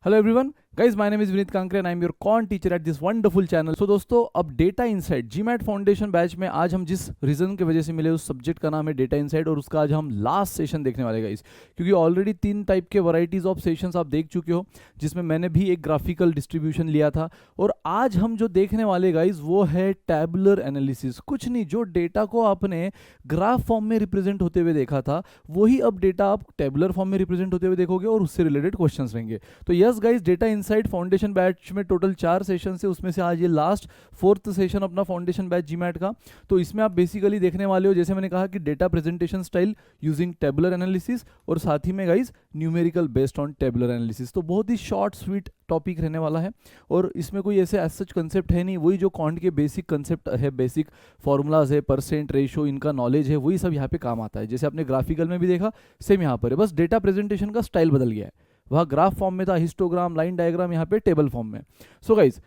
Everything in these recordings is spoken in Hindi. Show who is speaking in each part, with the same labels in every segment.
Speaker 1: Hello everyone guys, my name is Vineet Kankre and I am your quant teacher at this wonderful channel. So दोस्तों, अब data insight GMAT foundation batch में आज हम जिस रीजन की वजह से मिले उस सब्जेक्ट का नाम है डेटा इनसाइट, और उसका आज हम लास्ट सेशन देखने वाले गाइस। क्योंकि ऑलरेडी 3 टाइप के वैरायटीज ऑफ सेशंस आप देख चुके हो, जिसमें मैंने भी एक ग्राफिकल डिस्ट्रीब्यूशन लिया था। और आज हम जो देखने वाले गाइस वो है टैबुलर एनालिसिस। कुछ नहीं, जो डेटा को आपने ग्राफ फॉर्म में रिप्रेजेंट होते हुए देखा था, वही अब डेटा आप टैबुलर फॉर्म में रिप्रेजेंट होते हुए देखोगे और उससे रिलेटेड क्वेश्चंस रहेंगे। तो yes guys, data insight foundation batch में टोटल 4 सेशन है, उसमें से आज ये लास्ट 4th सेशन अपना फाउंडेशन बैच जीमैट का। तो इसमें आप बेसिकली देखने वाले हो, जैसे मैंने कहा कि data presentation style using tabular analysis, और साथ ही में guys numerical based on tabular analysis. तो बहुत ही शॉर्ट स्वीट टॉपिक रहने वाला है, और इसमें कोई ऐसे एज सच कंसेप्ट है नहीं। वही जो क्वांट के बेसिक कंसेप्ट है, बेसिक फॉर्मूलाज है, परसेंट रेशो, इनका नॉलेज है, वही सब यहाँ पे काम आता है। जैसे आपने ग्राफिकल में भी देखा, सेम यहाँ पर है, बस डेटा प्रेजेंटेशन का स्टाइल बदल गया है। वहाँ ग्राफ फॉर्म में था, हिस्टोग्राम, लाइन डायग्राम, यहाँ पे टेबल फॉर्म में। सो गाइज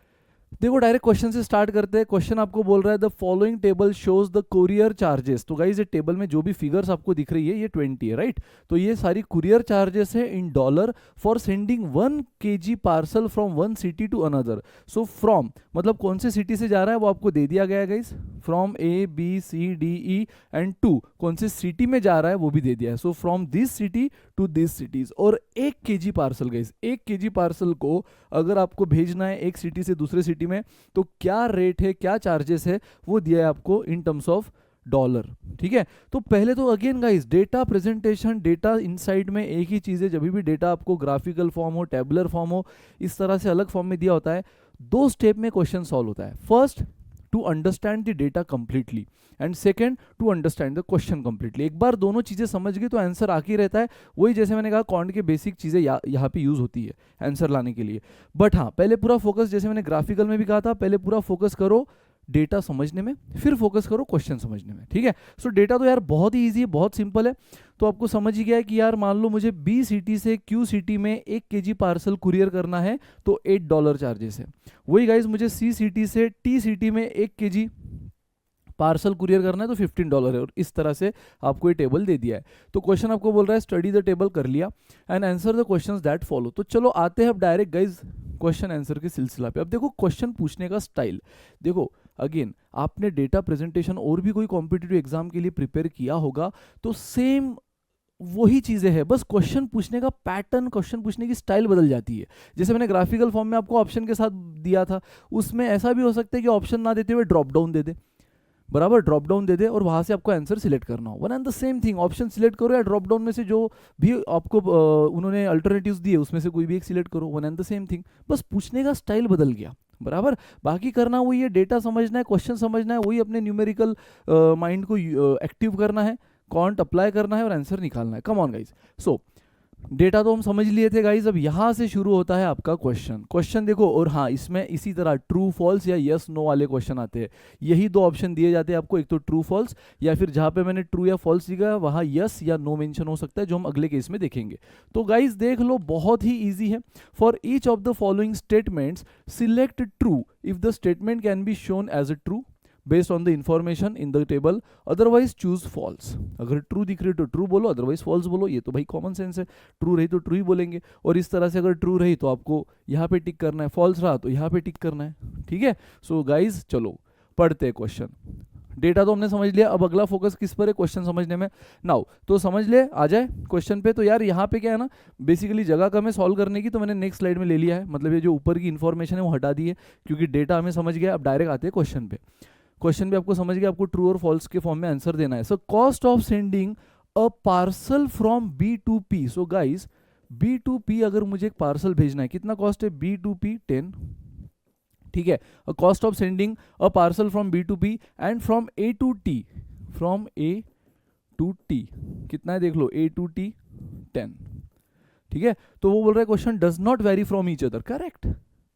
Speaker 1: देखो, डायरेक्ट क्वेश्चन से स्टार्ट करते हैं। क्वेश्चन आपको बोल रहा है the following table shows the courier charges. तो गाइज ये टेबल में जो भी फिगर्स आपको दिख रही है ये 20 है, राइट। तो ये सारी कुरियर चार्जेस है in dollar for sending 1 kg parcel from 1 city to another. So from मतलब कौन से सिटी से जा रहा है वो आपको दे दिया गया है guys. From A B C D E and to कौन से सिटी में जा रहा है वो भी दे दिया है। So from this city to this cities. और 1 kg parcel guys, 1 kg parcel को अगर आपको भेजना है एक सिटी से दूसरे सिटी में, तो क्या रेट है, क्या चार्जेस है, वो दिया है आपको इन टर्म्स ऑफ डॉलर। ठीक है, तो पहले तो again guys, data presentation, data insight में एक ही चीज़ है। जब भी डेटा आपको ग्राफिकल फॉर्म हो, टेबुलर फॉर्म हो, इस तरह से अलग फॉर्म में दिया होता है, 2 स्टेप में क्वेश्चन सॉल्व होता है। First, to understand the data completely, and second to understand the question completely. एक बार दोनों चीज़ें समझ गए तो आंसर आके रहता है। वही जैसे मैंने कहा, क्वांट के बेसिक चीज़ें यहाँ पे यूज़ होती है आंसर लाने के लिए। बट हाँ, पहले पूरा फोकस, जैसे मैंने ग्राफिकल में भी कहा था, पहले पूरा फोकस करो डेटा समझने में, फिर फोकस करो क्वेश्चन समझने में। ठीक है, सो डेटा तो यार बहुत ही ईजी है, बहुत सिंपल है। तो आपको समझ ही गया है कि यार मान लो मुझे बी सिटी से क्यू सिटी में 1 kg पार्सल कुरियर करना है, तो $8 चार्जेस है। वही गाइज मुझे सी सिटी से टी सिटी में 1 kg पार्सल कुरियर करना है तो $15 है। और इस तरह से आपको ये टेबल दे दिया है। तो क्वेश्चन आपको बोल रहा है स्टडी द टेबल, कर लिया, and answer the questions that follow. तो चलो आते हैं अब डायरेक्ट गाइज क्वेश्चन आंसर के सिलसिला पे। अब देखो क्वेश्चन पूछने का स्टाइल देखो। अगेन, आपने डेटा प्रेजेंटेशन और भी कोई कॉम्पिटिटिव एग्जाम के लिए प्रिपेयर किया होगा, तो सेम वही चीज़ें हैं, बस क्वेश्चन पूछने का पैटर्न, क्वेश्चन पूछने की स्टाइल बदल जाती है। जैसे मैंने ग्राफिकल फॉर्म में आपको ऑप्शन के साथ दिया था, उसमें ऐसा भी हो सकता है कि ऑप्शन ना देते हुए ड्रॉप डाउन दे दे, बराबर ड्रॉप डाउन दे दे, और वहां से आपको आंसर सिलेक्ट करना हो। One and the same thing, option select करो या ड्रॉप डाउन में से जो भी आपको उन्होंने अल्टरनेटिव्स दिए उसमें से कोई भी एक सिलेक्ट करो। One and the same thing, बस पूछने का स्टाइल बदल गया, बराबर। बाकी करना वही है, डेटा समझना है, क्वेश्चन समझना है, वही अपने न्यूमेरिकल माइंड को एक्टिव करना है, कॉन्ट अप्लाई करना है और आंसर निकालना है। Come on guys. So data तो हम समझ लिए थे गाइज। अब यहाँ से शुरू होता है आपका क्वेश्चन। क्वेश्चन देखो, और हाँ, इसमें इसी तरह ट्रू फॉल्स या यस नो वाले क्वेश्चन आते हैं। यही 2 ऑप्शन दिए जाते हैं आपको, एक तो ट्रू फॉल्स, या फिर जहाँ पे मैंने ट्रू या फॉल्स लिखा वहाँ यस या नो मेंशन हो सकता है, जो हम अगले केस में देखेंगे। तो गाइज देख लो, बहुत ही ईजी है। For each of the following statements select true if the statement can be shown as a true based on the information in the table, otherwise choose false. अगर ट्रू दिख रही तो ट्रू बोलो, अदरवाइज फॉल्स बोलो। ये तो भाई कॉमन सेंस है, ट्रू रही तो ट्रू ही बोलेंगे। और इस तरह से अगर ट्रू रही तो आपको यहाँ पे टिक करना है, फॉल्स रहा तो यहाँ पे टिक करना है। ठीक है, सो गाइज चलो पढ़ते हैं क्वेश्चन। डेटा तो हमने समझ लिया, अब अगला फोकस किस पर है, क्वेश्चन समझने में। नाउ तो समझ ले, आ जाए क्वेश्चन पे। तो यार यहाँ पे क्या है ना, बेसिकली जगह कम है सॉल्व करने की, तो मैंने नेक्स्ट स्लाइड में ले लिया है। मतलब ये जो ऊपर की इन्फॉर्मेशन है वो हटा दी है, क्योंकि डेटा हमें समझ गया। अब डायरेक्ट आते हैं क्वेश्चन पे। क्वेश्चन भी आपको समझ गया, आपको ट्रू और फॉल्स के फॉर्म में आंसर देना है। So cost of sending a parcel from B to P. So guys, B to P अगर मुझे एक पार्सल भेजना है, कितना कॉस्ट है, बी टू पी 10। ठीक है, cost of sending a parcel from B to P and from A to T, from A to T कितना है देख लो, ए टू टी 10। ठीक है, तो वो बोल रहा है question does not very from each other, correct,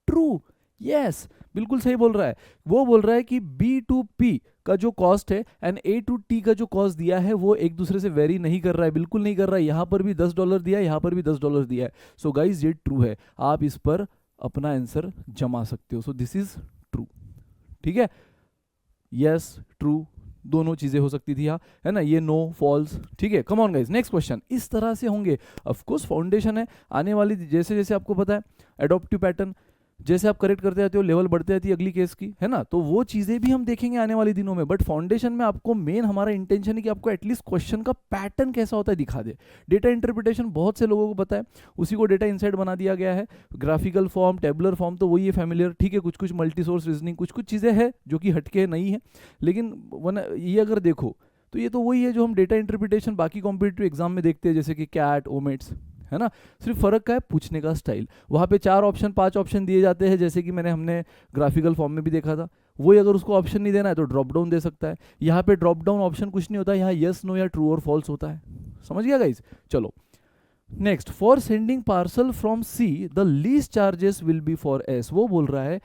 Speaker 1: true, yes, बिल्कुल सही बोल रहा है। वो बोल रहा है कि बी टू पी का जो कॉस्ट है एंड ए टू टी का जो कॉस्ट दिया है वो एक दूसरे से वेरी नहीं कर रहा है, बिल्कुल नहीं कर रहा है। यहाँ पर भी $10 दिया है, यहाँ पर भी $10 दिया है। सो गाइज ये ट्रू है, आप इस पर अपना आंसर जमा सकते हो। So this is true. ठीक है, यस, ट्रू, दोनों चीजें हो सकती थी यहाँ, है ना, ये नो फॉल्स, ठीक है। Come on guys, next question इस तरह से होंगे। ऑफ कोर्स फाउंडेशन है, आने वाली जैसे जैसे आपको पता है एडॉप्टिव पैटर्न, जैसे आप करेक्ट करते जाते हो लेवल बढ़ते जाती है अगली केस की, है ना, तो वो चीजें भी हम देखेंगे आने वाले दिनों में। बट फाउंडेशन में आपको मेन हमारा इंटेंशन है कि आपको एटलीस्ट क्वेश्चन का पैटर्न कैसा होता है दिखा दे। डेटा इंटरप्रिटेशन बहुत से लोगों को पता है, उसी को डेटा इनसाइट बना दिया गया है। ग्राफिकल फॉर्म, टेबुलर फॉर्म तो वही है फैमिलियर, ठीक है। कुछ कुछ मल्टी सोर्स रीजनिंग, कुछ कुछ चीजें हैं जो कि हटके नहीं है, लेकिन ये अगर देखो तो ये तो वही है जो हम डेटा इंटरप्रिटेशन बाकी कॉम्पिटिटिव एग्जाम में देखते हैं, जैसे कि कैट, ओमेट्स, है ना। सिर्फ फर्क क्या है, पूछने का स्टाइल। वहाँ पे 4 ऑप्शन 5 ऑप्शन दिए जाते हैं, जैसे कि हमने ग्राफिकल फॉर्म में भी देखा था। वही अगर उसको ऑप्शन नहीं देना है तो ड्रॉप डाउन दे सकता है। यहाँ पे ड्रॉप डाउन ऑप्शन कुछ नहीं होता, यहाँ यस नो या ट्रू और फॉल्स होता है। समझ गया गाइज? चलो next, for sending parcel from see the least charges will be for S. वो बोल रहा है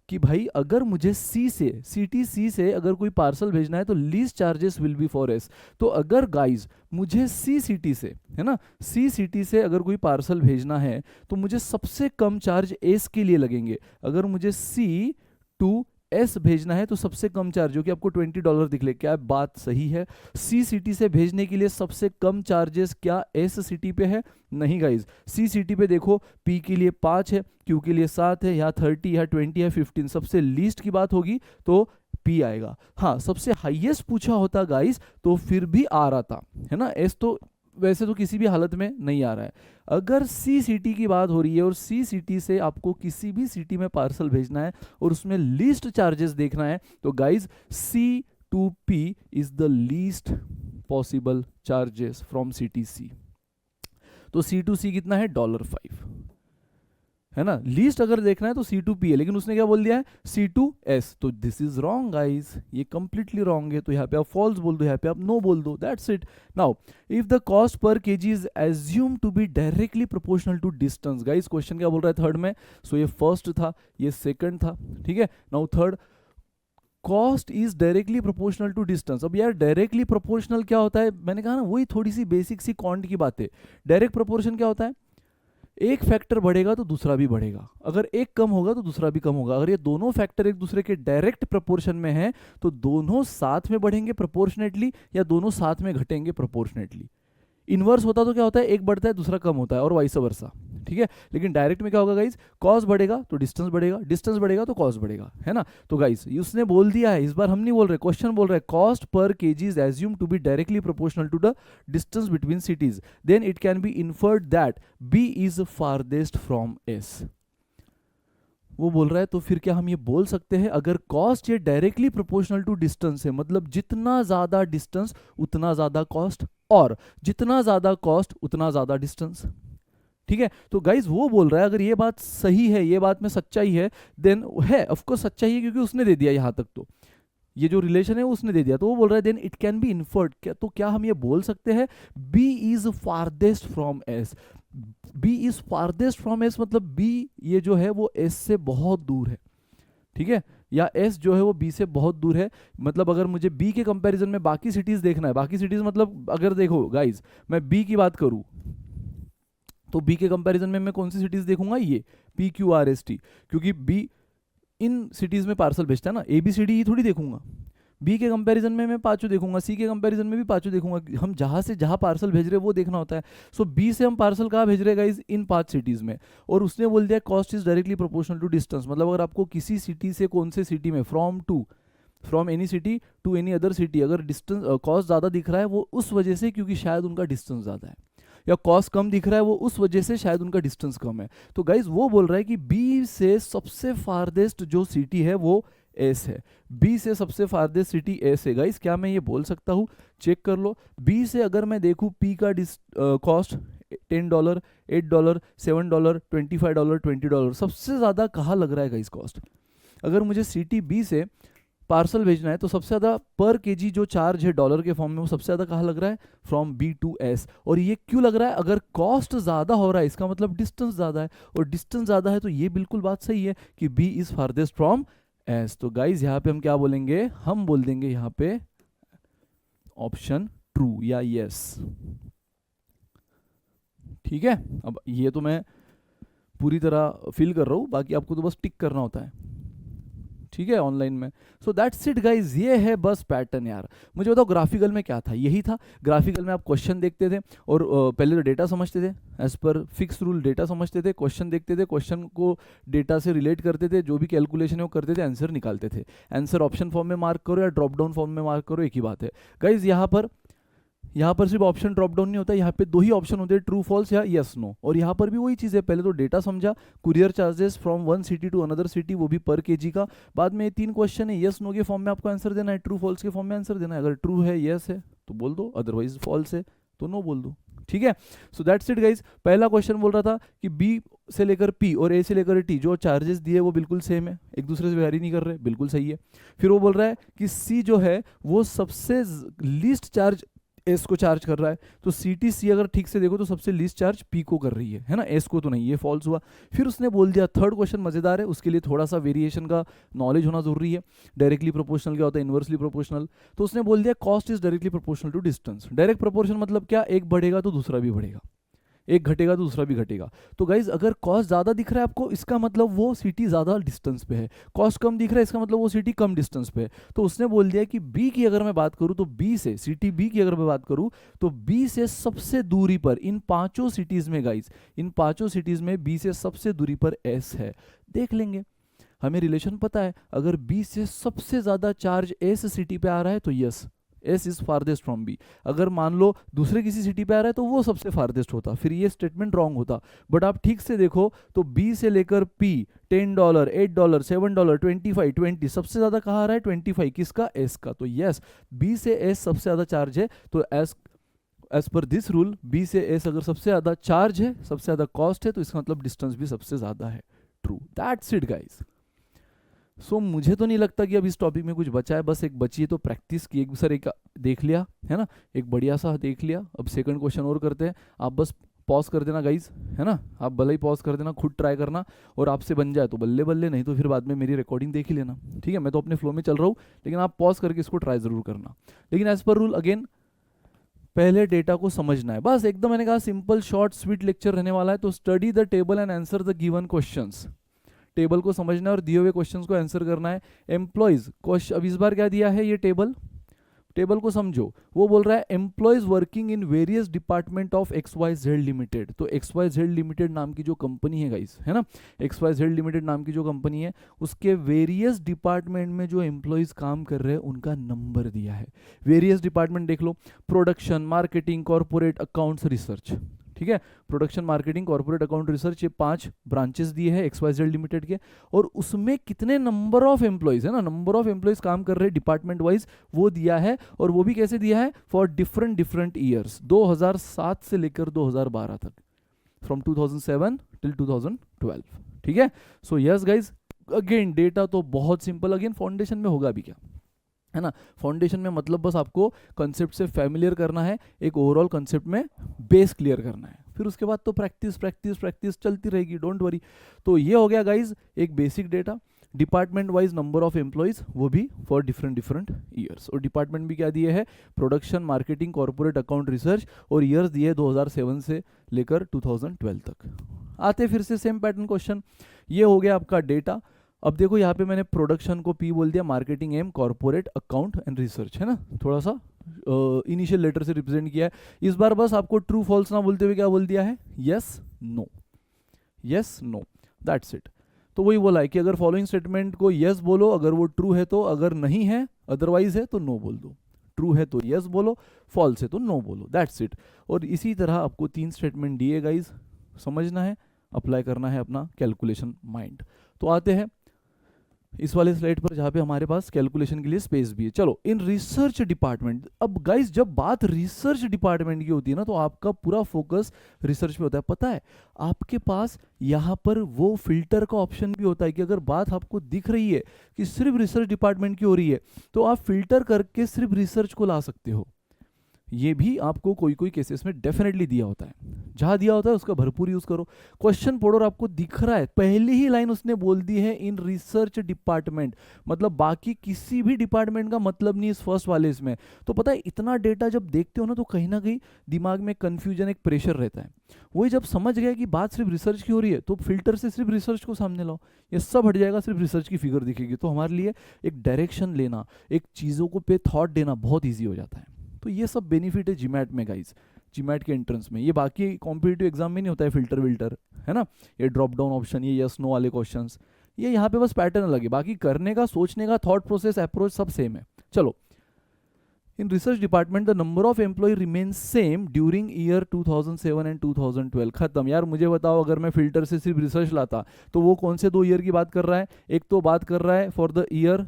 Speaker 1: कि भाई अगर मुझे सी से, सिटी सी से अगर कोई पार्सल भेजना है तो least charges will be for S. तो अगर गाइज मुझे सी सिटी से, है ना, सी सिटी से अगर कोई पार्सल भेजना है तो मुझे सबसे कम चार्ज एस के लिए लगेंगे। अगर मुझे सी टू एस भेजना है तो सबसे कम चार्ज जो कि आपको $20 दिख ले, क्या बात सही है? सी सिटी से भेजने के लिए सबसे कम चार्जेस क्या एस सिटी पे है? नहीं गाइज, सी सिटी पे देखो पी के लिए 5 है, क्यू के लिए 7 है, यहाँ 30 या 20 या 15, सबसे लीस्ट की बात होगी तो पी आएगा। हाँ, सबसे हाईएस्ट पूछा होता गाइज तो फिर भी आ रहा था, है ना। एस तो वैसे तो किसी भी हालत में नहीं आ रहा है। अगर सी सिटी की बात हो रही है और सी सिटी से आपको किसी भी सिटी में पार्सल भेजना है और उसमें लीस्ट चार्जेस देखना है तो guys C to P is the least possible charges from city C. तो सी टू सी कितना है? $5, है ना। लीस्ट अगर देखना है तो सी टू पी है, लेकिन उसने क्या बोल दिया है? सी टू एस। तो दिस इज रॉन्ग गाइज, ये कंप्लीटली रॉन्ग है। तो यहाँ पे आप फॉल्स बोल दो, यहाँ पे आप नो बोल दो, that's it. Now if the cost per kg is assume to be directly proportional to distance. Guys question क्या बोल रहा है थर्ड में? सो ये फर्स्ट था, ये सेकंड था, ठीक है। Now third, cost is directly proportional to distance. अब यार डायरेक्टली प्रोपोर्शनल क्या होता है? मैंने कहा ना वही थोड़ी सी बेसिक सी क्वांट की बात है। डायरेक्ट प्रोपोर्शन क्या होता है? एक फैक्टर बढ़ेगा तो दूसरा भी बढ़ेगा, अगर एक कम होगा तो दूसरा भी कम होगा। अगर ये दोनों फैक्टर एक दूसरे के डायरेक्ट प्रोपोर्शन में है तो दोनों साथ में बढ़ेंगे प्रोपोर्शनेटली या दोनों साथ में घटेंगे प्रोपोर्शनेटली। इनवर्स होता तो क्या होता है? एक बढ़ता है दूसरा कम होता है और वाइस वर्सा, ठीक है। लेकिन डायरेक्ट में क्या होगा गाइज? कॉस बढ़ेगा तो डिस्टेंस बढ़ेगा, डिस्टेंस बढ़ेगा तो कॉस बढ़ेगा, है ना। तो गाइज उसने बोल दिया है, इस बार हम नहीं बोल रहे, क्वेश्चन बोल रहा है cost per kg is assume to be directly proportional to the distance between cities, then it can be inferred that B is farthest from S. वो बोल रहा है तो फिर क्या हम ये बोल सकते हैं अगर कॉस्ट ये डायरेक्टली प्रोपोर्शनल टू डिस्टेंस है, मतलब जितना ज्यादा डिस्टेंस उतना ज्यादा कॉस्ट, और जितना ज्यादा कॉस्ट उतना ज्यादा डिस्टेंस, ठीक है। तो गाइज वो बोल रहा है अगर ये बात सही है, ये बात में सच्चाई है, देन है ऑफकोर्स सच्चाई है क्योंकि उसने दे दिया यहां तक, तो ये जो रिलेशन है उसने दे दिया। तो वो बोल रहा है then it can be inferred, क्या तो क्या हम ये बोल सकते हैं B is farthest from S. B is farthest from S मतलब बी ये जो है वो एस से बहुत दूर है, ठीक है, या एस जो है वो बी से बहुत दूर है। मतलब अगर मुझे बी के कंपैरिजन में बाकी सिटीज देखना है, बाकी सिटीज मतलब अगर देखो गाइज मैं बी की बात करूं तो बी के कंपैरिजन में मैं कौन सी सिटीज देखूंगा? ये P Q R S T, क्योंकि बी इन सिटीज में पार्सल भेजता है ना, ए बी सी डी थोड़ी देखूंगा। बी के कंपैरिजन में मैं पांचों देखूंगा, सी के कंपैरिजन में भी पांचों देखूंगा। हम जहां से जहां पार्सल भेज रहे हैं वो देखना होता है। सो बी से हम पार्सल कहाँ भेज रहे हैं गाइज? इन 5 सिटीज में। और उसने बोल दिया cost is directly proportional to distance, मतलब अगर आपको किसी सिटी से कौन से सिटी में from any city to any other city अगर डिस्टेंस कॉस्ट ज़्यादा दिख रहा है वो उस वजह से क्योंकि शायद उनका डिस्टेंस ज़्यादा है, या कॉस्ट कम दिख रहा है वो उस वजह से शायद उनका डिस्टेंस कम है। तो गाइज वो बोल रहा है कि बी से सबसे फारदेस्ट जो सिटी है वो एस है। बी से सबसे फारदेस्ट सिटी एस है। गाइज क्या मैं ये बोल सकता हूँ? चेक कर लो। बी से अगर मैं देखूँ पी का कॉस्ट $10, $8, $7, $25, $20 सबसे ज़्यादा कहाँ लग रहा है गाइज कॉस्ट? अगर मुझे सिटी बी से पार्सल भेजना है तो सबसे ज़्यादा पर केजी जो चार्ज है डॉलर के फॉर्म में वो सबसे ज़्यादा कहाँ लग रहा है? From B to S. और ये क्यों लग रहा है? अगर कॉस्ट ज़्यादा हो रहा है इसका मतलब डिस्टेंस ज़्यादा है, और डिस्टेंस ज़्यादा है तो ये बिल्कुल बात सही है कि B is farthest from S. तो गाइज यहाँ पे हम क्या बोलेंगे? हम बोल देंगे यहाँ पे ऑप्शन ट्रू या यस, ठीक है। अब ये तो मैं पूरी तरह फिल कर रहा हूँ, बाकी आपको तो बस टिक करना होता है, ठीक है, ऑनलाइन में। सो दैट्स इट गाइज, ये है बस पैटर्न यार। मुझे बताओ ग्राफिकल में क्या था, यही था। ग्राफिकल में आप क्वेश्चन देखते थे और पहले तो डेटा समझते थे, as per fix rule data समझते थे, क्वेश्चन देखते थे, क्वेश्चन को डेटा से रिलेट करते थे, जो भी कैलकुलेशन है वो करते थे, आंसर निकालते थे। आंसर ऑप्शन फॉर्म में मार्क करो या ड्रॉप डाउन फॉर्म में मार्क करो, एक ही बात है गाइज। यहाँ पर सिर्फ ऑप्शन ड्रॉप डाउन नहीं होता, यहाँ पे 2 ही ऑप्शन होते हैं, ट्रू फॉल्स या यस नो। और यहाँ पर भी वही चीज़ है, पहले तो डेटा समझा, courier charges from one city to another city, वो भी पर केजी का। बाद में ये 3 क्वेश्चन है, यस नो के फॉर्म में आपको आंसर देना है, ट्रू फॉल्स के फॉर्म में आंसर देना है। अगर ट्रू है यस है तो बोल दो, अदरवाइज फॉल्स है तो नो बोल दो, ठीक है। So that's it guys. पहला क्वेश्चन बोल रहा था कि बी से लेकर पी और ए से लेकर टी जो चार्जेस दिए वो बिल्कुल सेम है, एक दूसरे से वेरी नहीं कर रहे, बिल्कुल सही है। फिर वो बोल रहा है कि सी जो है वो सबसे लीस्ट चार्ज एस को चार्ज कर रहा है, तो सी टी सी अगर ठीक से देखो तो सबसे लीस्ट चार्ज पी को कर रही है ना, एस को तो नहीं, ये फॉल्स हुआ। फिर उसने बोल दिया, थर्ड क्वेश्चन मजेदार है, उसके लिए थोड़ा सा वेरिएशन का नॉलेज होना जरूरी है। डायरेक्टली प्रोपोर्शनल क्या होता है, इनवर्सली प्रोपोर्शनल। तो उसने बोल दिया cost is directly proportional to distance. Direct proportion मतलब क्या, एक बढ़ेगा तो दूसरा भी बढ़ेगा, एक घटेगा तो दूसरा भी घटेगा। तो गाइज अगर कॉस्ट ज़्यादा दिख रहा है आपको, इसका मतलब वो सिटी ज़्यादा डिस्टेंस पे है, कॉस्ट कम दिख रहा है इसका मतलब वो सिटी कम डिस्टेंस पे है। तो उसने बोल दिया कि बी की अगर मैं बात करूँ तो बी से, सिटी बी की अगर मैं बात करूँ तो बी से सबसे दूरी पर इन 5 सिटीज़ में गाइज, इन 5 सिटीज़ में बी से सबसे दूरी पर एस है। देख लेंगे, हमें रिलेशन पता है, अगर बी से सबसे ज़्यादा चार्ज एस सिटी पे आ रहा है तो yes S is farthest from B. अगर मान लो दूसरे किसी सिटी पे आ रहा है तो वो सबसे फारदेस्ट होता, फिर ये स्टेटमेंट रॉन्ग होता। बट आप ठीक से देखो तो बी से लेकर पी $10, $8, $7, 25, 20 सबसे ज्यादा कहाँ आ रहा है, 25 किसका, एस का। तो यस बी से एस सबसे ज्यादा चार्ज है, तो as per this rule B से एस अगर सबसे ज्यादा चार्ज है, सबसे ज्यादा कॉस्ट है, तो इसका मतलब डिस्टेंस भी सबसे ज्यादा है। True, that's it guys. So मुझे तो नहीं लगता कि अब इस टॉपिक में कुछ बचा है, बस एक बची है तो प्रैक्टिस की, एक सर एक देख लिया है ना, एक बढ़िया सा देख लिया। अब सेकंड क्वेश्चन और करते हैं, आप बस पॉज कर देना गाइज, है ना, आप भले ही पॉज कर देना, खुद ट्राई करना, और आपसे बन जाए तो बल्ले बल्ले, नहीं तो फिर बाद में मेरी रिकॉर्डिंग देख ही लेना, ठीक है। मैं तो अपने फ्लो में चल रहा हूँ, लेकिन आप पॉज करके इसको ट्राई जरूर करना। लेकिन एज पर रूल अगेन पहले डेटा को समझना है, बस एकदम मैंने कहा सिंपल शॉर्ट स्वीट लेक्चर रहने वाला है। तो study the table and answer the given questions, table को समझना है और दिए हुए क्वेश्चंस को आंसर करना है। एम्प्लॉयज क्वेश्चन, अब इस बार क्या दिया है, ये टेबल को समझो। वो बोल रहा है employees working in various department of XYZ limited. तो XYZ लिमिटेड नाम की जो कंपनी है गाइस, है ना, XYZ लिमिटेड नाम की जो कंपनी है, उसके वेरियस डिपार्टमेंट में जो एम्प्लॉयज काम कर रहे हैं उनका नंबर दिया है। वेरियस डिपार्टमेंट देख लो, production, marketing, corporate accounts, research, ठीक है। Production, marketing, corporate account, research, ये 5 ब्रांचेस दिए हैं XYZ लिमिटेड के, और उसमें कितने नंबर ऑफ एम्प्लॉयज है ना, नंबर ऑफ एम्प्लॉयज काम कर रहे हैं डिपार्टमेंट वाइज, वो दिया है। और वो भी कैसे दिया है, फॉर डिफरेंट ईयर्स, 2007 से लेकर 2012 तक, फ्रॉम 2007 टिल 2012, ठीक है। So yes guys, again data तो बहुत सिंपल, अगेन फाउंडेशन में होगा भी क्या, है ना, फाउंडेशन में मतलब बस आपको कंसेप्ट से फैमिलियर करना है, एक ओवरऑल कंसेप्ट में बेस क्लियर करना है, फिर उसके बाद तो प्रैक्टिस प्रैक्टिस प्रैक्टिस चलती रहेगी, डोंट वरी। तो ये हो गया गाइज एक basic data, department wise number of employees, वो भी फॉर डिफरेंट ईयर्स, और डिपार्टमेंट भी क्या दिए है, production, marketing, corporate account, research, और ईयर्स दिए 2007 से लेकर 2012 तक। आते फिर से सेम पैटर्न क्वेश्चन, ये हो गया आपका डेटा। अब देखो यहाँ पे मैंने प्रोडक्शन को पी बोल दिया, marketing M, corporate account and research, है ना, थोड़ा सा इनिशियल लेटर से रिप्रेजेंट किया है। इस बार बस आपको ट्रू फॉल्स ना बोलते हुए क्या बोल दिया है, yes no, yes no, that's it. तो वही बोला है कि अगर फॉलोइंग स्टेटमेंट को यस बोलो अगर वो ट्रू है तो, अगर नहीं है अदरवाइज है तो नो बोल दो। ट्रू है तो यस बोलो, फॉल्स है तो नो बोलो, दैट्स इट। और इसी तरह आपको 3 स्टेटमेंट दिए गाइज, समझना है, अप्लाई करना है अपना कैलकुलेशन माइंड। तो आते हैं इस वाले स्लाइड पर जहाँ पे हमारे पास कैलकुलेशन के लिए स्पेस भी है। चलो इन रिसर्च डिपार्टमेंट, अब गाइस जब बात रिसर्च डिपार्टमेंट की होती है ना तो आपका पूरा फोकस रिसर्च पे होता है। पता है आपके पास यहाँ पर वो फिल्टर का ऑप्शन भी होता है कि अगर बात आपको दिख रही है कि सिर्फ रिसर्च डिपार्टमेंट की हो रही है तो आप फिल्टर करके सिर्फ रिसर्च को ला सकते हो। ये भी आपको कोई कोई केसेस में डेफिनेटली दिया होता है, जहां दिया होता है उसका भरपूर यूज करो। क्वेश्चन पढ़ो और आपको दिख रहा है, पहली ही लाइन उसने बोल दी है इन रिसर्च डिपार्टमेंट, मतलब बाकी किसी भी डिपार्टमेंट का मतलब नहीं इस फर्स्ट वाले इसमें। तो पता है इतना डेटा जब देखते हो ना तो कहीं ना कहीं दिमाग में कंफ्यूजन, एक प्रेशर रहता है। वही जब समझ गया कि बात सिर्फ रिसर्च की हो रही है तो फिल्टर से सिर्फ रिसर्च को सामने लाओ, ये सब हट जाएगा, सिर्फ रिसर्च की फिगर दिखेगी। तो हमारे लिए एक डायरेक्शन लेना, एक चीज़ों को पे थॉट देना बहुत ईजी हो जाता है। तो ये सब बेनिफिट है जीमैट में गाइज, जीमैट के एंट्रेंस में। ये बाकी कॉम्पिटिटिव एग्जाम में नहीं होता है फिल्टर विल्टर, है ना, ये ड्रॉप डाउन ऑप्शन, ये यस नो वाले क्वेश्चंस, ये यहाँ पे बस पैटर्न अलग है, बाकी करने का, सोचने का, थॉट प्रोसेस, अप्रोच सब सेम है। चलो, in research department the number of employ remain same during year 2007 and 2012। खत्म यार। मुझे बताओ अगर मैं फिल्टर से सिर्फ रिसर्च लाता तो वो कौन से 2 ईयर की बात कर रहा है? एक तो बात कर रहा है फॉर द ईयर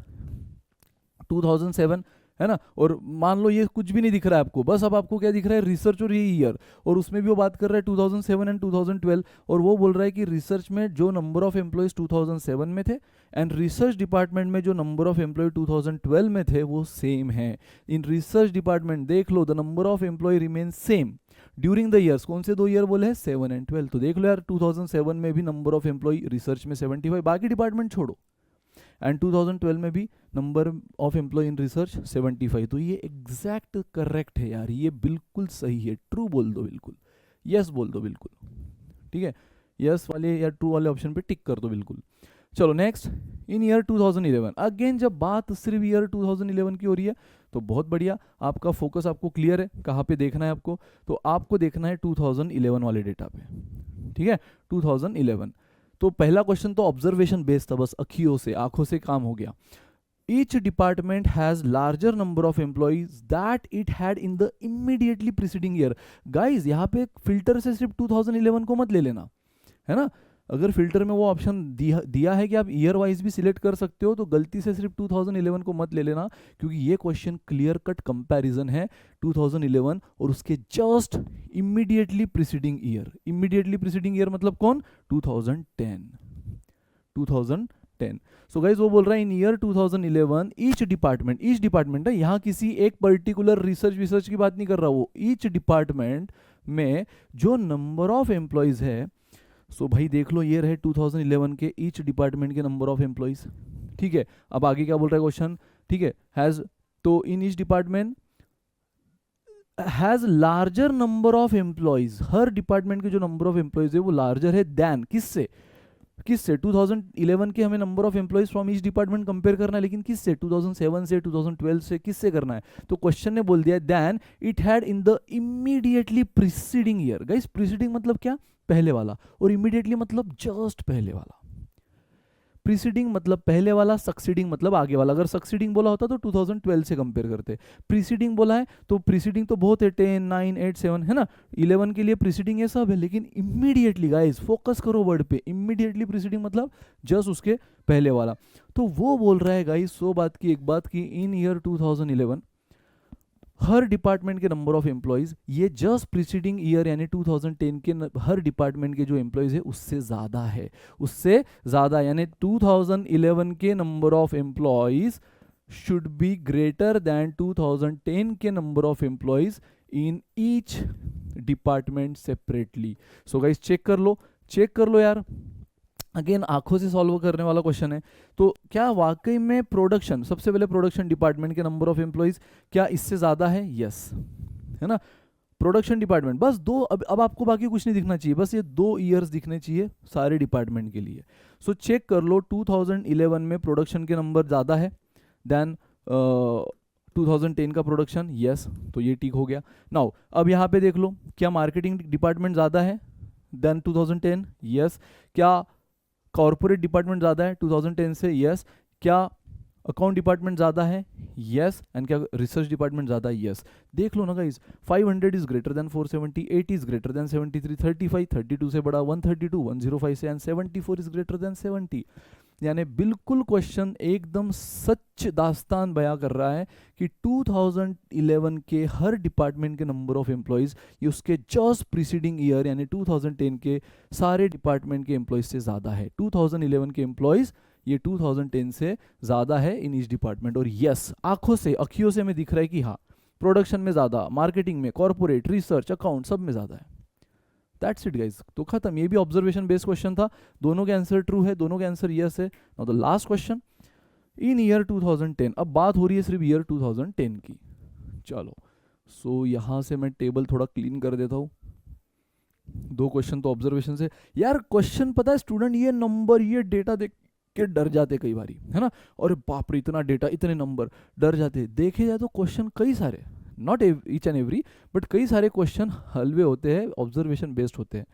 Speaker 1: 2007, है ना, और मान लो ये कुछ भी नहीं दिख रहा है आपको, बस अब आपको क्या दिख रहा है? रिसर्च और ये ईयर, और उसमें भी वो बात कर रहा है 2007 एंड 2012, और वो बोल रहा है कि रिसर्च में जो नंबर ऑफ एम्प्लॉयज 2007 में थे एंड रिसर्च डिपार्टमेंट में जो नंबर ऑफ एम्प्लॉय 2012 में थे वो सेम है। इन रिसर्च डिपार्टमेंट देख लो the number of employ remain same during the years. कौन से 2 ईयर बोले हैं? 7 एंड 12। तो देख लो यार 2007 में भी नंबर ऑफ एम्प्लॉय रिसर्च में 75, बाकी डिपार्टमेंट छोड़ो, एंड 2012 में भी number of employ in research 75। तो ये एग्जैक्ट करेक्ट है यार, ये बिल्कुल सही है। ट्रू बोल दो, बिल्कुल यस बोल दो, बिल्कुल ठीक है, यस वाले या ट्रू वाले ऑप्शन पे टिक कर दो, बिल्कुल। चलो नेक्स्ट, इन ईयर 2011। अगेन जब बात सिर्फ ईयर 2011 की हो रही है तो बहुत बढ़िया, आपका फोकस आपको क्लियर है कहाँ पे देखना है आपको, तो आपको देखना है 2011 वाले डेटा पे, ठीक है, 2011। तो पहला क्वेश्चन तो ऑब्जर्वेशन बेस्ड था, बस अखियों से, आंखों से काम हो गया। Each department has larger number of employees that it had in the immediately preceding year. Guys यहाँ पे फिल्टर से सिर्फ 2011 को मत ले लेना, है ना। अगर फिल्टर में वो ऑप्शन दिया है कि आप ईयर वाइज भी सिलेक्ट कर सकते हो तो गलती से सिर्फ 2011 को मत ले लेना, क्योंकि ये क्वेश्चन क्लियर कट कंपैरिजन है 2011 और उसके just immediately preceding year. Immediately preceding year मतलब कौन? 2010। सो गाइज वो बोल रहा है इन ईयर 2011 ईच डिपार्टमेंट है, यहाँ किसी एक पर्टिकुलर रिसर्च की बात नहीं कर रहा, वो ईच डिपार्टमेंट में जो नंबर ऑफ एम्प्लॉयज है। सो भाई देख लो ये रहे 2011 के ईच डिपार्टमेंट के नंबर ऑफ एम्प्लॉइज, ठीक है। अब आगे क्या बोल रहा है क्वेश्चन, ठीक है, हैज, तो इन each department has larger number of employees, her department के जो नंबर ऑफ एम्प्लॉइज है वो लार्जर है देन, किससे 2011 के हमें number of employees from each department compare करना है, लेकिन किससे? 2007 से, 2012 से, किससे करना है? तो क्वेश्चन ने बोल दिया then it had in the immediately preceding year. Guys preceding मतलब क्या? पहले वाला, और इमीडिएटली मतलब जस्ट पहले वाला। प्रीसीडिंग मतलब पहले वाला, सक्सीडिंग मतलब आगे वाला। अगर सक्सीडिंग बोला होता तो 2012 से कंपेयर करते, प्रीसीडिंग बोला है तो प्रीसीडिंग तो बहुत है, 10, 9, 8, 7, है ना। 11 के लिए प्रीसीडिंग ये सब है, लेकिन इमीडिएटली गाइस फोकस करो वर्ड पे, इमीडिएटली प्रीसीडिंग मतलब जस्ट उसके पहले वाला। तो वो बोल रहा है गाइस 100 बात की एक बात की इन ईयर 2011 हर डिपार्टमेंट के नंबर ऑफ एम्प्लॉइज ये जस्ट प्रीसीडिंग ईयर यानी 2010 के हर डिपार्टमेंट के जो एम्प्लॉइज है उससे ज़्यादा है, उससे ज़्यादा, यानी 2011 के number of employees should be greater than 2010 के number of employees in each department separately. So guys check कर लो यार, अगेन आंखों से सॉल्व करने वाला क्वेश्चन है। तो क्या वाकई में प्रोडक्शन, सबसे पहले प्रोडक्शन डिपार्टमेंट के नंबर ऑफ एम्प्लॉइज क्या इससे ज़्यादा है? यस, है ना। प्रोडक्शन डिपार्टमेंट बस 2, अब आपको बाकी कुछ नहीं दिखना चाहिए, बस ये 2 ईयर्स दिखने चाहिए सारे डिपार्टमेंट के लिए। सो चेक कर लो 2011 में प्रोडक्शन के नंबर ज़्यादा है देन 2010 का प्रोडक्शन, यस, तो ये ठीक हो गया। नाउ अब यहाँ पे देख लो, क्या मार्केटिंग डिपार्टमेंट ज़्यादा है देन 2010? यस। क्या कॉर्पोरेट डिपार्टमेंट ज़्यादा है 2010 से? यस। क्या अकाउंट डिपार्टमेंट ज़्यादा है? यस। एंड क्या रिसर्च डिपार्टमेंट ज़्यादा है? यस। देख लो ना guys, 500 is greater than 470, 80 is greater than 73, 35 32 से बड़ा, 132 105 से, एंड 74 इज ग्रेटर देन 70। यानी बिल्कुल क्वेश्चन एकदम सच दास्तान बयां कर रहा है कि 2011 के हर डिपार्टमेंट के नंबर ऑफ एम्प्लॉइज ये उसके जस्ट प्रीसीडिंग ईयर यानी 2010 के सारे डिपार्टमेंट के एम्प्लॉइज से ज़्यादा है। 2011 के एम्प्लॉइज ये 2010 से ज़्यादा है इन ईच डिपार्टमेंट। और यस, आंखों से, अखियों से हमें दिख रहा है कि हाँ प्रोडक्शन में ज़्यादा, मार्केटिंग में, कॉर्पोरेट, रिसर्च, अकाउंट, सब में ज़्यादा है। दैट्स इट गाइज, तो खत्म। ये भी ऑब्जर्वेशन बेस्ड क्वेश्चन था, दोनों के आंसर ट्रू है, दोनों के आंसर यस है। Now the last question, in year 2010, अब बात हो रही है सिर्फ ईयर 2010 की। चलो सो यहाँ से मैं टेबल थोड़ा क्लीन कर देता हूँ। दो क्वेश्चन तो ऑब्जर्वेशन से। यार क्वेश्चन पता है स्टूडेंट, ये नंबर, ये डेटा देख के डर जाते कई बारी, है ना, और बाप रे इतना डेटा, इतने नंबर, डर जाते। देखे जाए तो क्वेश्चन कई सारे, not each and every, but कई सारे क्वेश्चन हलवे होते हैं, ऑब्जर्वेशन बेस्ड होते हैं।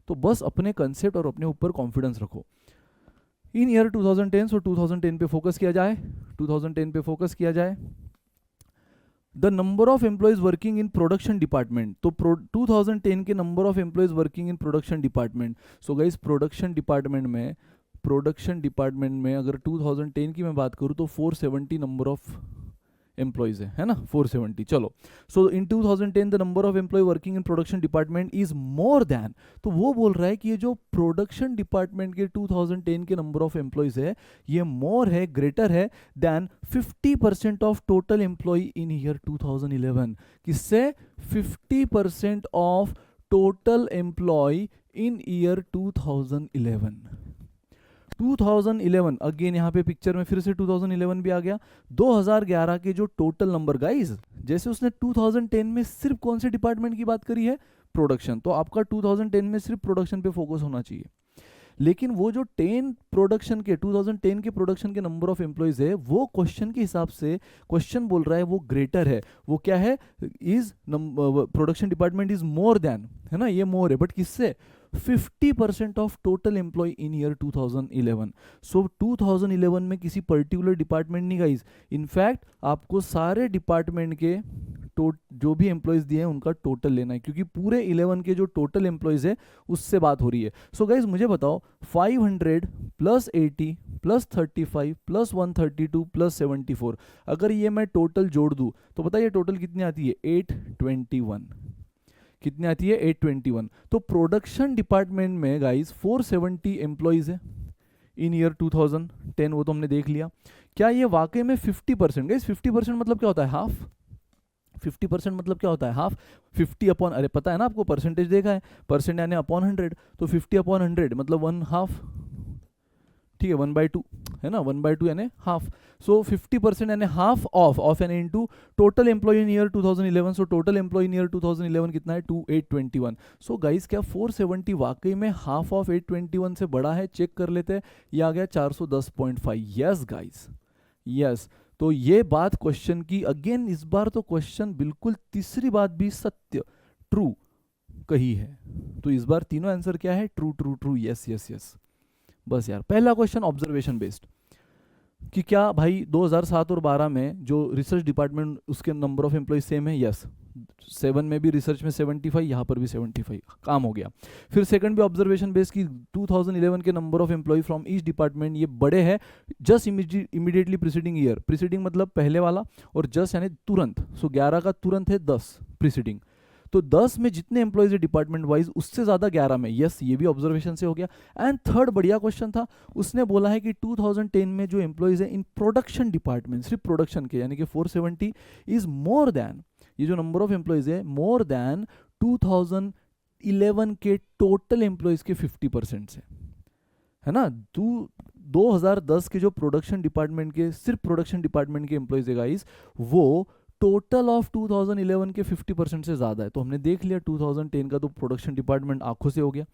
Speaker 1: तो बस अपने कंसेप्ट और अपने ऊपर कॉन्फिडेंस रखो। इन ईयर 2010, सो 2010 पे फोकस किया जाए, 2010 पे फोकस किया जाए। The number of employees working in production department, तो 2010 के number of employees working in production department. So guys production department में अगर 2010 की मैं बात करूँ तो 470 नंबर ऑफ एम्प्लॉयज है ना, 470। चलो, so in 2010 the number of employ working in production department is more than, तो वो बोल रहा है कि ये जो प्रोडक्शन डिपार्टमेंट के 2010 के नंबर ऑफ एम्प्लॉयज है, ये मोर है, ग्रेटर है than 50% of total employ in year 2011। किससे? 50% of total employ in year 2011। 2011 again यहाँ पे पिक्चर में फिर से 2011 भी आ गया। 2011 के जो टोटल नंबर गाइज, जैसे उसने 2010 में सिर्फ कौन से डिपार्टमेंट की बात करी है? प्रोडक्शन। तो आपका 2010 में सिर्फ प्रोडक्शन पे फोकस होना चाहिए। लेकिन वो जो 2010 के प्रोडक्शन के नंबर ऑफ एम्प्लॉयज है, वो क्वेश्चन के हिसाब से क्वेश्चन बोल रहा है वो ग्रेटर है। वो क्या है? Is production department is more than, है ना, ये मोर है, बट किससे? 50% of total employ in year 2011। सो 2011 में किसी पर्टिकुलर डिपार्टमेंट नहीं गाइज, इनफैक्ट आपको सारे डिपार्टमेंट के जो भी एम्प्लॉयज दिए हैं उनका टोटल लेना है, क्योंकि पूरे 11 के जो टोटल एम्प्लॉयज है उससे बात हो रही है। सो गाइज मुझे बताओ, 500 प्लस 80 प्लस 35 प्लस 132 प्लस 74, अगर ये मैं टोटल जोड़ दूं तो बताइए टोटल कितनी आती है? 821। कितनी आती है? 821। तो प्रोडक्शन डिपार्टमेंट में गाइज 470 एम्प्लॉयज है इन ईयर 2010, वो तो हमने देख लिया। क्या ये वाकई में 50%? गाइज 50% मतलब क्या होता है? हाफ। 50% मतलब क्या होता है? हाफ। 50 अपॉन, अरे पता है ना आपको, परसेंटेज देखा है, परसेंट यानी अपॉन 100, तो 50 अपॉन 100 मतलब 1 हाफ, ठीक है, 1/2 है ना, 1/2 यानी हाफ। सो 50% यानी हाफ ऑफ यानी into total employ in year 2011। So total employ in year 2011 कितना है? 821। सो गाइस क्या 470 वाकई में हाफ ऑफ 821 से बड़ा है? चेक कर लेते हैं, ये आ गया 410.5। Yes guys, yes. तो ये बात क्वेश्चन की, अगेन इस बार तो क्वेश्चन बिल्कुल तीसरी बात भी सत्य, ट्रू कही है। तो इस बार तीनों आंसर क्या है? True true true, yes yes yes. बस यार, पहला क्वेश्चन ऑब्जर्वेशन बेस्ड कि क्या भाई 2007 और 12 में जो रिसर्च डिपार्टमेंट उसके नंबर ऑफ एम्प्लॉय सेम है? यस। 7 में भी रिसर्च में 75, यहाँ पर भी 75, काम हो गया। फिर सेकंड भी ऑब्जर्वेशन बेस्ड की 2011 के number of employ from each department ये बड़े हैं just immediately preceding year. Preceding मतलब पहले वाला, और जस्ट यानी तुरंत। सो 11 का तुरंत है 10 प्रीसीडिंग, तो 10 में जितने एम्प्लॉयज है डिपार्टमेंट वाइज उससे ज्यादा 11 में। यस, ये भी ऑब्जर्वेशन से हो गया। एंड थर्ड बढ़िया क्वेश्चन था, उसने बोला है कि 2010 में जो एम्प्लॉयज है इन प्रोडक्शन डिपार्टमेंट, सिर्फ प्रोडक्शन के, यानी कि 470 इज मोर देन, ये जो नंबर ऑफ एम्प्लॉयज है मोर देन 2011 के टोटल एम्प्लॉयज के 50% से, है ना। 2010 के जो प्रोडक्शन डिपार्टमेंट के, सिर्फ प्रोडक्शन डिपार्टमेंट के एम्प्लॉयज है गाइस, वो टोटल ऑफ 2011 के 50% से ज़्यादा है। तो हमने देख लिया 2010 का तो प्रोडक्शन डिपार्टमेंट आंखों से हो गया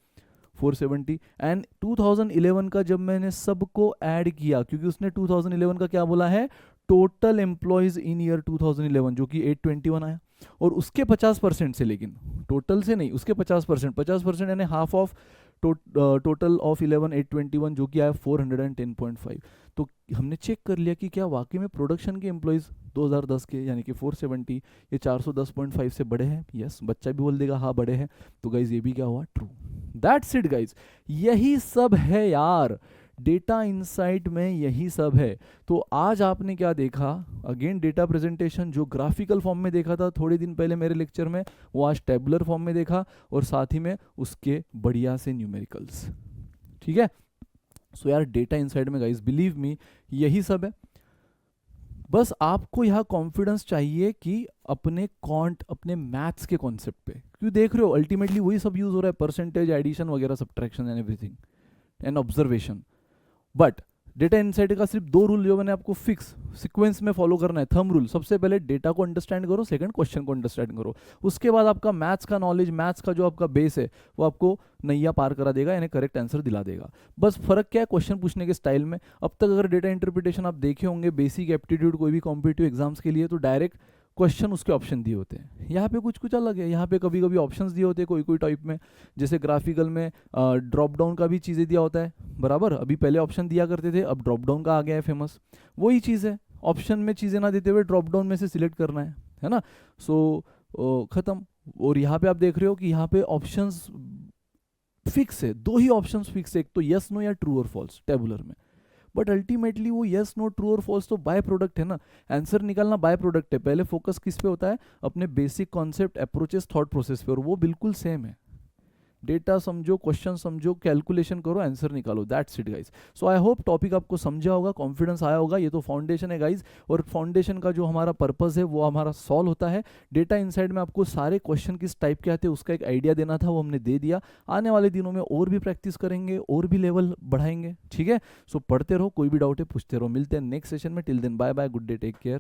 Speaker 1: 470, एंड 2011 का जब मैंने सबको ऐड किया, क्योंकि उसने 2011 का क्या बोला है? टोटल एम्प्लॉयज इन ईयर 2011, जो कि 821 आया, और उसके 50% से, लेकिन टोटल से नहीं, उसके 50%, 50% यानी हाफ ऑफ टोटल ऑफ 11 821, जो कि आया 410.5। तो हमने चेक कर लिया कि क्या वाकई में प्रोडक्शन के एम्प्लॉयज 2010 के यानी कि 470 ये 410.5 से बड़े हैं? यस, बच्चा भी बोल देगा हाँ बड़े हैं। तो गाइज ये भी क्या हुआ? ट्रू। दैट्स इट गाइज, यही सब है यार, डेटा इनसाइट में यही सब है। तो आज आपने क्या देखा? अगेन डेटा प्रेजेंटेशन, जो ग्राफिकल फॉर्म में देखा था थोड़े दिन पहले मेरे लेक्चर में, वो आज टेबुलर फॉर्म में देखा, और साथ ही में उसके बढ़िया से न्यूमेरिकल्स। ठीक है, सो यार डेटा इनसाइट में गाइज बिलीव मी यही सब है। बस आपको यहाँ कॉन्फिडेंस चाहिए कि अपने कॉन्ट, अपने मैथ्स के कॉन्सेप्ट पे, क्यों देख रहे हो अल्टीमेटली वही सब यूज हो रहा है, परसेंटेज, एडिशन वगैरह, subtraction and everything and observation. But data insight का सिर्फ 2 रूल जो मैंने आपको फिक्स सीक्वेंस में फॉलो करना है। थंब रूल, सबसे पहले डेटा को अंडरस्टैंड करो, सेकंड क्वेश्चन को अंडरस्टैंड करो, उसके बाद आपका मैथ्स का नॉलेज, मैथ्स का जो आपका बेस है वो आपको नैया पार करा देगा, यानी करेक्ट आंसर दिला देगा। बस फर्क क्या है क्वेश्चन पूछने के स्टाइल में। अब तक अगर डेटा इंटरप्रिटेशन आप देखे होंगे बेसिक एप्टीट्यूड कोई भी कॉम्पिटिटिव एग्जाम्स के लिए, तो डायरेक्ट क्वेश्चन उसके ऑप्शन दिए होते हैं। यहाँ पे कुछ कुछ अलग है, यहाँ पे कभी कभी ऑप्शंस दिए होते हैं कोई कोई टाइप में, जैसे ग्राफिकल में ड्रॉप डाउन का भी चीज़ें दिया होता है बराबर। अभी पहले ऑप्शन दिया करते थे, अब ड्रॉप डाउन का आ गया है फेमस। वही चीज़ है, ऑप्शन में चीज़ें ना देते हुए ड्रॉप डाउन में से सिलेक्ट करना है ना। सो खत्म। और यहाँ पे आप देख रहे हो कि यहाँ पे ऑप्शंस फिक्स है, 2 ही ऑप्शंस फिक्स है, एक तो यस नो या ट्रू और फॉल्स टेबुलर में। बट अल्टीमेटली वो यस नो ट्रू और फॉल्स तो बाय प्रोडक्ट है ना, आंसर निकालना बाय प्रोडक्ट है। पहले फोकस किस पे होता है, अपने basic concept, approaches, thought process पे, और वो बिल्कुल सेम है। डेटा समझो, क्वेश्चन समझो, कैलकुलेशन करो, आंसर निकालो, that's it guys. So I hope topic आपको समझा होगा, कॉन्फिडेंस आया होगा। ये तो फाउंडेशन है गाइज, और फाउंडेशन का जो हमारा पर्पस है वो हमारा सॉल्व होता है। डेटा इनसाइड में आपको सारे क्वेश्चन किस टाइप के आते हैं उसका एक आइडिया देना था, वो हमने दे दिया। आने वाले दिनों में और भी प्रैक्टिस करेंगे, और भी लेवल बढ़ाएंगे, ठीक है। सो पढ़ते रहो, कोई भी डाउट है पूछते रहो। मिलते हैं नेक्स्ट सेशन में, till then bye bye, good day, take care.